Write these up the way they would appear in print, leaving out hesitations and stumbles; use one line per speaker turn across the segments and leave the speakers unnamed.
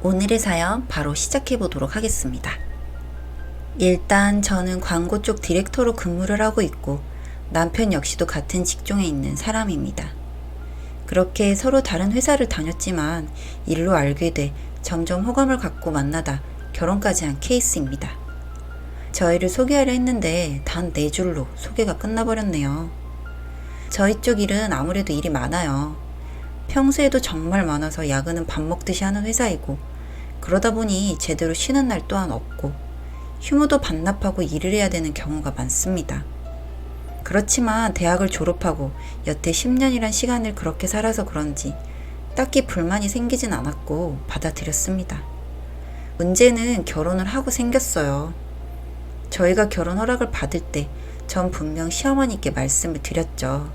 오늘의 사연 바로 시작해 보도록 하겠습니다. 일단 저는 광고 쪽 디렉터로 근무를 하고 있고 남편 역시도 같은 직종에 있는 사람입니다. 그렇게 서로 다른 회사를 다녔지만 일로 알게 돼 점점 호감을 갖고 만나다 결혼까지 한 케이스입니다. 저희를 소개하려 했는데 단 4줄로 소개가 끝나버렸네요. 저희 쪽 일은 아무래도 일이 많아요. 평소에도 정말 많아서 야근은 밥 먹듯이 하는 회사이고 그러다 보니 제대로 쉬는 날 또한 없고 휴무도 반납하고 일을 해야 되는 경우가 많습니다. 그렇지만 대학을 졸업하고 여태 10년이란 시간을 그렇게 살아서 그런지 딱히 불만이 생기진 않았고 받아들였습니다. 문제는 결혼을 하고 생겼어요. 저희가 결혼 허락을 받을 때 전 분명 시어머니께 말씀을 드렸죠.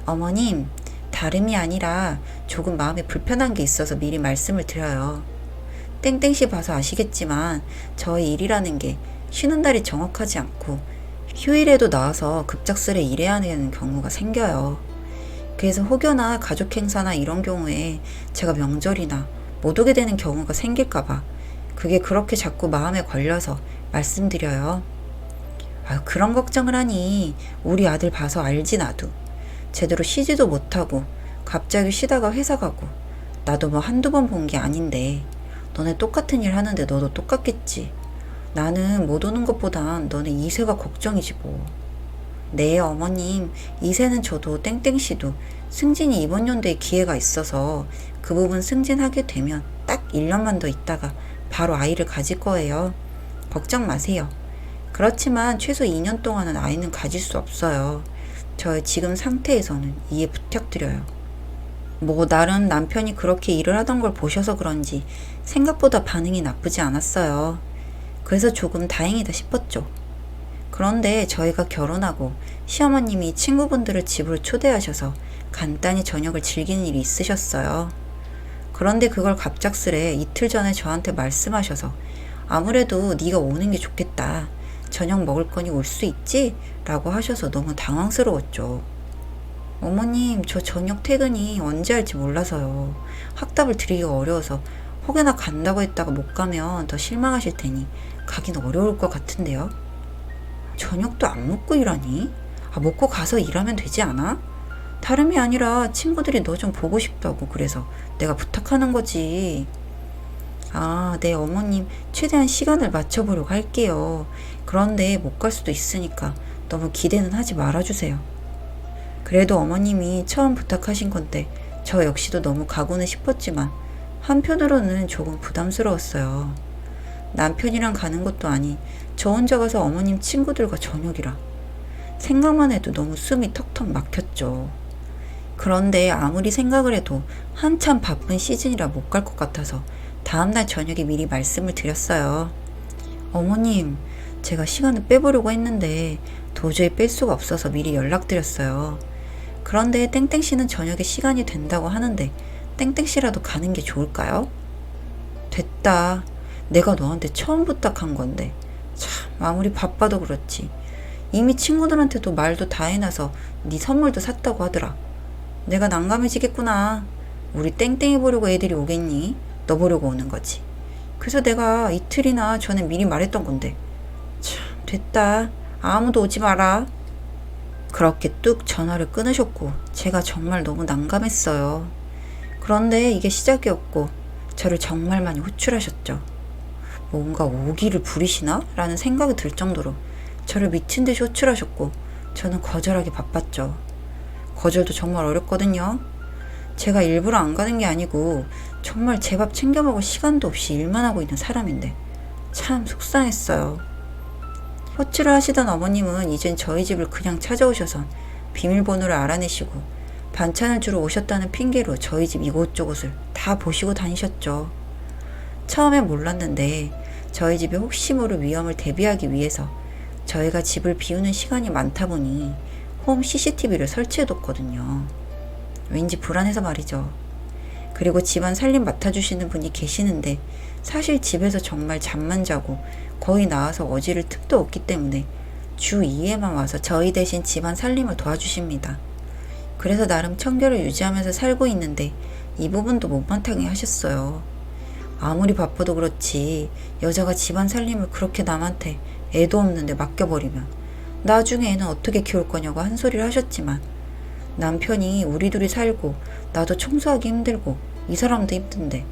어머님, 다름이 아니라 조금 마음이 불편한 게 있어서 미리 말씀을 드려요. 땡땡씨 봐서 아시겠지만 저희 일이라는 게 쉬는 날이 정확하지 않고 휴일에도 나와서 급작스레 일해야 하는 경우가 생겨요. 그래서 혹여나 가족 행사나 이런 경우에 제가 명절이나 못 오게 되는 경우가 생길까봐 그게 그렇게 자꾸 마음에 걸려서 말씀드려요. 그런 걱정을 하니 우리 아들 봐서 알지 나도. 제대로 쉬지도 못하고 갑자기 쉬다가 회사 가고 나도 뭐 한두 번 본 게 아닌데 너네 똑같은 일 하는데 너도 똑같겠지. 나는 못 오는 것보단 너네 2세가 걱정이지 뭐. 네 어머님, 2세는 저도 땡땡씨도 승진이 이번 연도에 기회가 있어서 그 부분 승진하게 되면 딱 1년만 더 있다가 바로 아이를 가질 거예요. 걱정 마세요. 그렇지만 최소 2년 동안은 아이는 가질 수 없어요. 저의 지금 상태에서는 이해 부탁드려요. 뭐 나름 남편이 그렇게 일을 하던 걸 보셔서 그런지 생각보다 반응이 나쁘지 않았어요. 그래서 조금 다행이다 싶었죠. 그런데 저희가 결혼하고 시어머님이 친구분들을 집으로 초대하셔서 간단히 저녁을 즐기는 일이 있으셨어요. 그런데 그걸 갑작스레 이틀 전에 저한테 말씀하셔서 아무래도 네가 오는 게 좋겠다. 저녁 먹을 거니 올 수 있지? 라고 하셔서 너무 당황스러웠죠. 어머님, 저 저녁 퇴근이 언제 할지 몰라서요. 확답을 드리기가 어려워서 혹여나 간다고 했다가 못 가면 더 실망하실 테니 가긴 어려울 것 같은데요. 저녁도 안 먹고 일하니? 먹고 가서 일하면 되지 않아? 다름이 아니라 친구들이 너 좀 보고 싶다고 그래서 내가 부탁하는 거지. 네 어머님, 최대한 시간을 맞춰보려고 할게요. 그런데 못 갈 수도 있으니까 너무 기대는 하지 말아주세요. 그래도 어머님이 처음 부탁하신 건데 저 역시도 너무 가고는 싶었지만 한편으로는 조금 부담스러웠어요. 남편이랑 가는 것도 아닌 저 혼자 가서 어머님 친구들과 저녁이라 생각만 해도 너무 숨이 턱턱 막혔죠. 그런데 아무리 생각을 해도 한참 바쁜 시즌이라 못 갈 것 같아서 다음날 저녁에 미리 말씀을 드렸어요. 어머님, 제가 시간을 빼보려고 했는데 도저히 뺄 수가 없어서 미리 연락드렸어요. 그런데 땡땡씨는 저녁에 시간이 된다고 하는데 땡땡씨라도 가는 게 좋을까요? 됐다. 내가 너한테 처음 부탁한 건데 참 아무리 바빠도 그렇지. 이미 친구들한테도 말도 다 해놔서 네 선물도 샀다고 하더라. 내가 난감해지겠구나. 우리 땡땡이 보려고 애들이 오겠니? 너 보려고 오는 거지. 그래서 내가 이틀이나 전에 미리 말했던 건데 참 됐다. 아무도 오지 마라. 그렇게 뚝 전화를 끊으셨고 제가 정말 너무 난감했어요. 그런데 이게 시작이었고 저를 정말 많이 호출하셨죠. 뭔가 오기를 부리시나? 라는 생각이 들 정도로 저를 미친 듯이 호출하셨고 저는 거절하기 바빴죠. 거절도 정말 어렵거든요. 제가 일부러 안 가는 게 아니고 정말 제 밥 챙겨 먹을 시간도 없이 일만 하고 있는 사람인데 참 속상했어요. 호출을 하시던 어머님은 이젠 저희 집을 그냥 찾아오셔서 비밀번호를 알아내시고 반찬을 주러 오셨다는 핑계로 저희 집 이곳저곳을 다 보시고 다니셨죠. 처음엔 몰랐는데 저희 집에 혹시 모를 위험을 대비하기 위해서 저희가 집을 비우는 시간이 많다 보니 홈 CCTV를 설치해뒀거든요. 왠지 불안해서 말이죠. 그리고 집안 살림 맡아주시는 분이 계시는데 사실 집에서 정말 잠만 자고 거의 나와서 어지를 틈도 없기 때문에 주 2회만 와서 저희 대신 집안 살림을 도와주십니다. 그래서 나름 청결을 유지하면서 살고 있는데 이 부분도 못마땅해 하셨어요. 아무리 바빠도 그렇지 여자가 집안 살림을 그렇게 남한테 애도 없는데 맡겨버리면 나중에 애는 어떻게 키울 거냐고 한 소리를 하셨지만 남편이 우리 둘이 살고 나도 청소하기 힘들고 이 사람도 힘든데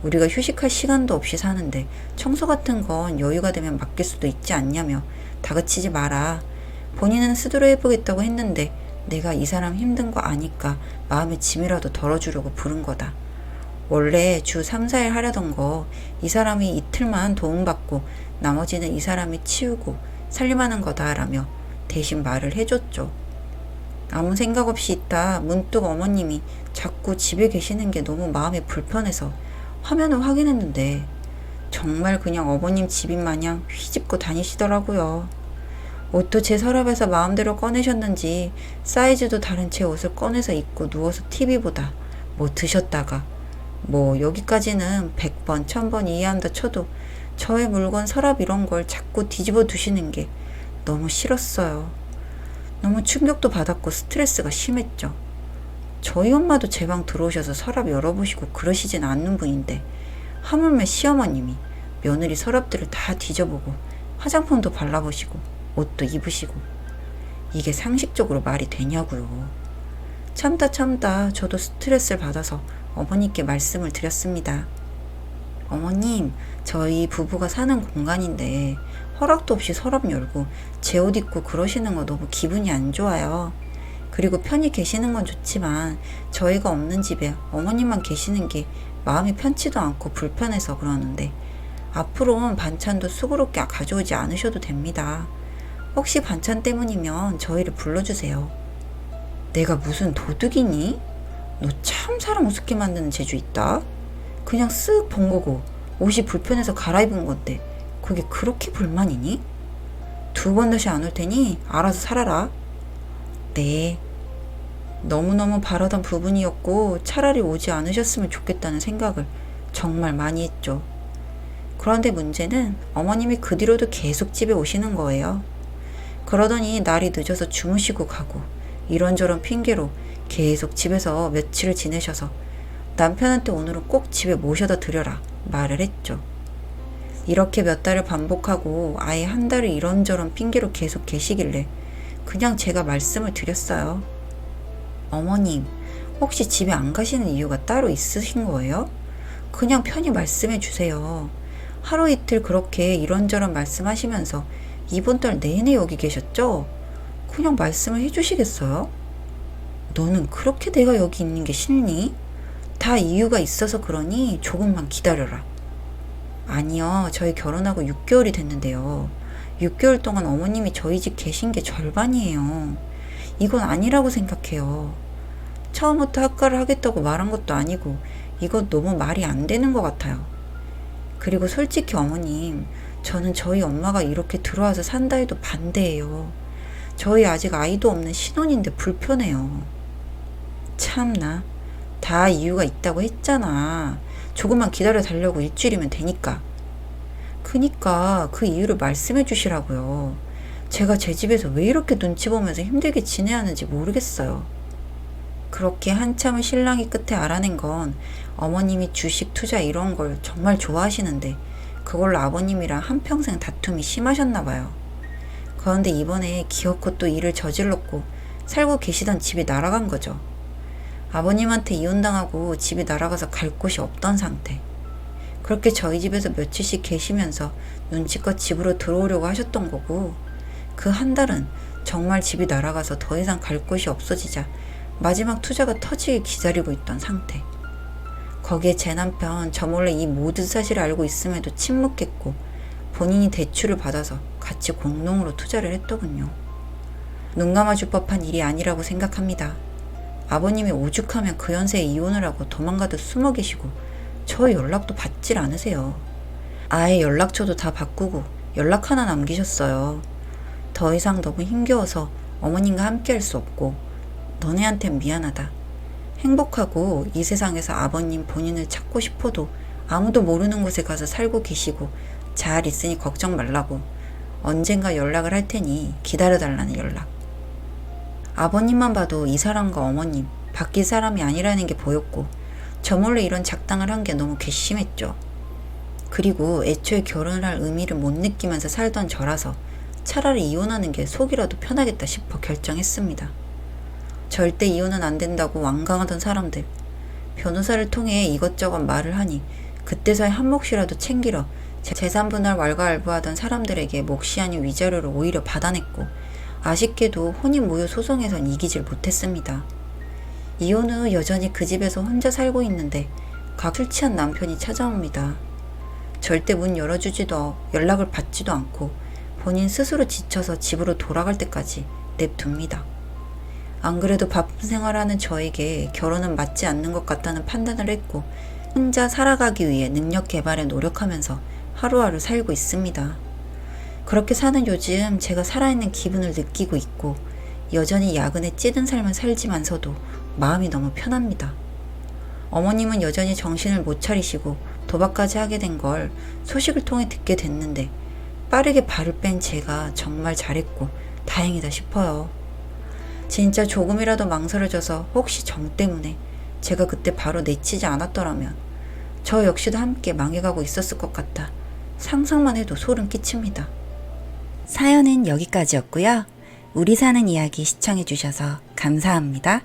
우리가 휴식할 시간도 없이 사는데 청소 같은 건 여유가 되면 맡길 수도 있지 않냐며 다그치지 마라. 본인은 스스로 해보겠다고 했는데 내가 이 사람 힘든 거 아니까 마음의 짐이라도 덜어주려고 부른 거다. 원래 주 3, 4일 하려던 거 이 사람이 이틀만 도움받고 나머지는 이 사람이 치우고 살림하는 거다라며 대신 말을 해줬죠. 아무 생각 없이 있다 문득 어머님이 자꾸 집에 계시는 게 너무 마음이 불편해서 화면을 확인했는데 정말 그냥 어머님 집인 마냥 휘집고 다니시더라고요. 옷도 제 서랍에서 마음대로 꺼내셨는지 사이즈도 다른 제 옷을 꺼내서 입고 누워서 TV 보다 뭐 드셨다가 뭐 여기까지는 100번 1000번 이해한다 쳐도 저의 물건 서랍 이런 걸 자꾸 뒤집어 두시는 게 너무 싫었어요. 너무 충격도 받았고 스트레스가 심했죠. 저희 엄마도 제 방 들어오셔서 서랍 열어보시고 그러시진 않는 분인데 하물며 시어머님이 며느리 서랍들을 다 뒤져보고 화장품도 발라보시고 옷도 입으시고 이게 상식적으로 말이 되냐고요. 참다 저도 스트레스를 받아서 어머니께 말씀을 드렸습니다. 어머님, 저희 부부가 사는 공간인데 허락도 없이 서랍 열고 제 옷 입고 그러시는 거 너무 기분이 안 좋아요. 그리고 편히 계시는 건 좋지만 저희가 없는 집에 어머님만 계시는 게 마음이 편치도 않고 불편해서 그러는데 앞으로는 반찬도 수고롭게 가져오지 않으셔도 됩니다. 혹시 반찬 때문이면 저희를 불러주세요. 내가 무슨 도둑이니? 너 참 사람 우습게 만드는 재주 있다. 그냥 쓱 본 거고 옷이 불편해서 갈아입은 건데 그게 그렇게 불만이니? 2번 다시 안 올 테니 알아서 살아라. 네. 너무너무 바라던 부분이었고 차라리 오지 않으셨으면 좋겠다는 생각을 정말 많이 했죠. 그런데 문제는 어머님이 그 뒤로도 계속 집에 오시는 거예요. 그러더니 날이 늦어서 주무시고 가고 이런저런 핑계로 계속 집에서 며칠을 지내셔서 남편한테 오늘은 꼭 집에 모셔다 드려라 말을 했죠. 이렇게 몇 달을 반복하고 아예 한 달을 이런저런 핑계로 계속 계시길래 그냥 제가 말씀을 드렸어요. 어머님, 혹시 집에 안 가시는 이유가 따로 있으신 거예요? 그냥 편히 말씀해 주세요. 하루 이틀 그렇게 이런저런 말씀하시면서 이번 달 내내 여기 계셨죠? 그냥 말씀을 해주시겠어요? 너는 그렇게 내가 여기 있는 게 싫니? 다 이유가 있어서 그러니 조금만 기다려라. 아니요, 저희 결혼하고 6개월이 됐는데요. 6개월 동안 어머님이 저희 집 계신 게 절반이에요. 이건 아니라고 생각해요. 처음부터 학가를 하겠다고 말한 것도 아니고 이건 너무 말이 안 되는 것 같아요. 그리고 솔직히 어머님, 저는 저희 엄마가 이렇게 들어와서 산다 해도 반대예요. 저희 아직 아이도 없는 신혼인데 불편해요. 참나, 다 이유가 있다고 했잖아. 조금만 기다려 달라고 일주일이면 되니까. 그니까 그 이유를 말씀해 주시라고요. 제가 제 집에서 왜 이렇게 눈치 보면서 힘들게 지내야 하는지 모르겠어요. 그렇게 한참을 실랑이 끝에 알아낸 건 어머님이 주식 투자 이런 걸 정말 좋아하시는데 그걸로 아버님이랑 한평생 다툼이 심하셨나 봐요. 그런데 이번에 기어코 또 일을 저질렀고 살고 계시던 집이 날아간 거죠. 아버님한테 이혼당하고 집이 날아가서 갈 곳이 없던 상태. 그렇게 저희 집에서 며칠씩 계시면서 눈치껏 집으로 들어오려고 하셨던 거고 그 한 달은 정말 집이 날아가서 더 이상 갈 곳이 없어지자 마지막 투자가 터지길 기다리고 있던 상태. 거기에 제 남편 저 몰래 이 모든 사실을 알고 있음에도 침묵했고 본인이 대출을 받아서 같이 공동으로 투자를 했더군요. 눈 감아줄 법한 일이 아니라고 생각합니다. 아버님이 오죽하면 그 연세에 이혼을 하고 도망가듯 숨어 계시고 저 연락도 받질 않으세요. 아예 연락처도 다 바꾸고 연락 하나 남기셨어요. 더 이상 너무 힘겨워서 어머님과 함께 할 수 없고 너네한텐 미안하다. 행복하고 이 세상에서 아버님 본인을 찾고 싶어도 아무도 모르는 곳에 가서 살고 계시고 잘 있으니 걱정 말라고 언젠가 연락을 할 테니 기다려달라는 연락. 아버님만 봐도 이 사람과 어머님 바뀔 사람이 아니라는 게 보였고 저 몰래 이런 작당을 한 게 너무 괘씸했죠. 그리고 애초에 결혼을 할 의미를 못 느끼면서 살던 저라서 차라리 이혼하는 게 속이라도 편하겠다 싶어 결정했습니다. 절대 이혼은 안 된다고 완강하던 사람들, 변호사를 통해 이것저것 말을 하니 그때서야 한 몫이라도 챙기러 재산 분할 왈가왈부하던 사람들에게 몫이 아닌 위자료를 오히려 받아냈고, 아쉽게도 혼인무효 소송에선 이기질 못했습니다. 이혼 후 여전히 그 집에서 혼자 살고 있는데 술 취한 남편이 찾아옵니다. 절대 문 열어주지도 연락을 받지도 않고 본인 스스로 지쳐서 집으로 돌아갈 때까지 냅둡니다. 안 그래도 바쁜 생활하는 저에게 결혼은 맞지 않는 것 같다는 판단을 했고 혼자 살아가기 위해 능력 개발에 노력하면서 하루하루 살고 있습니다. 그렇게 사는 요즘 제가 살아있는 기분을 느끼고 있고 여전히 야근에 찌든 삶을 살지만서도 마음이 너무 편합니다. 어머님은 여전히 정신을 못 차리시고 도박까지 하게 된 걸 소식을 통해 듣게 됐는데 빠르게 발을 뺀 제가 정말 잘했고 다행이다 싶어요. 진짜 조금이라도 망설여져서 혹시 정 때문에 제가 그때 바로 내치지 않았더라면 저 역시도 함께 망해가고 있었을 것 같아 상상만 해도 소름 끼칩니다. 사연은 여기까지였고요. 우리 사는 이야기 시청해주셔서 감사합니다.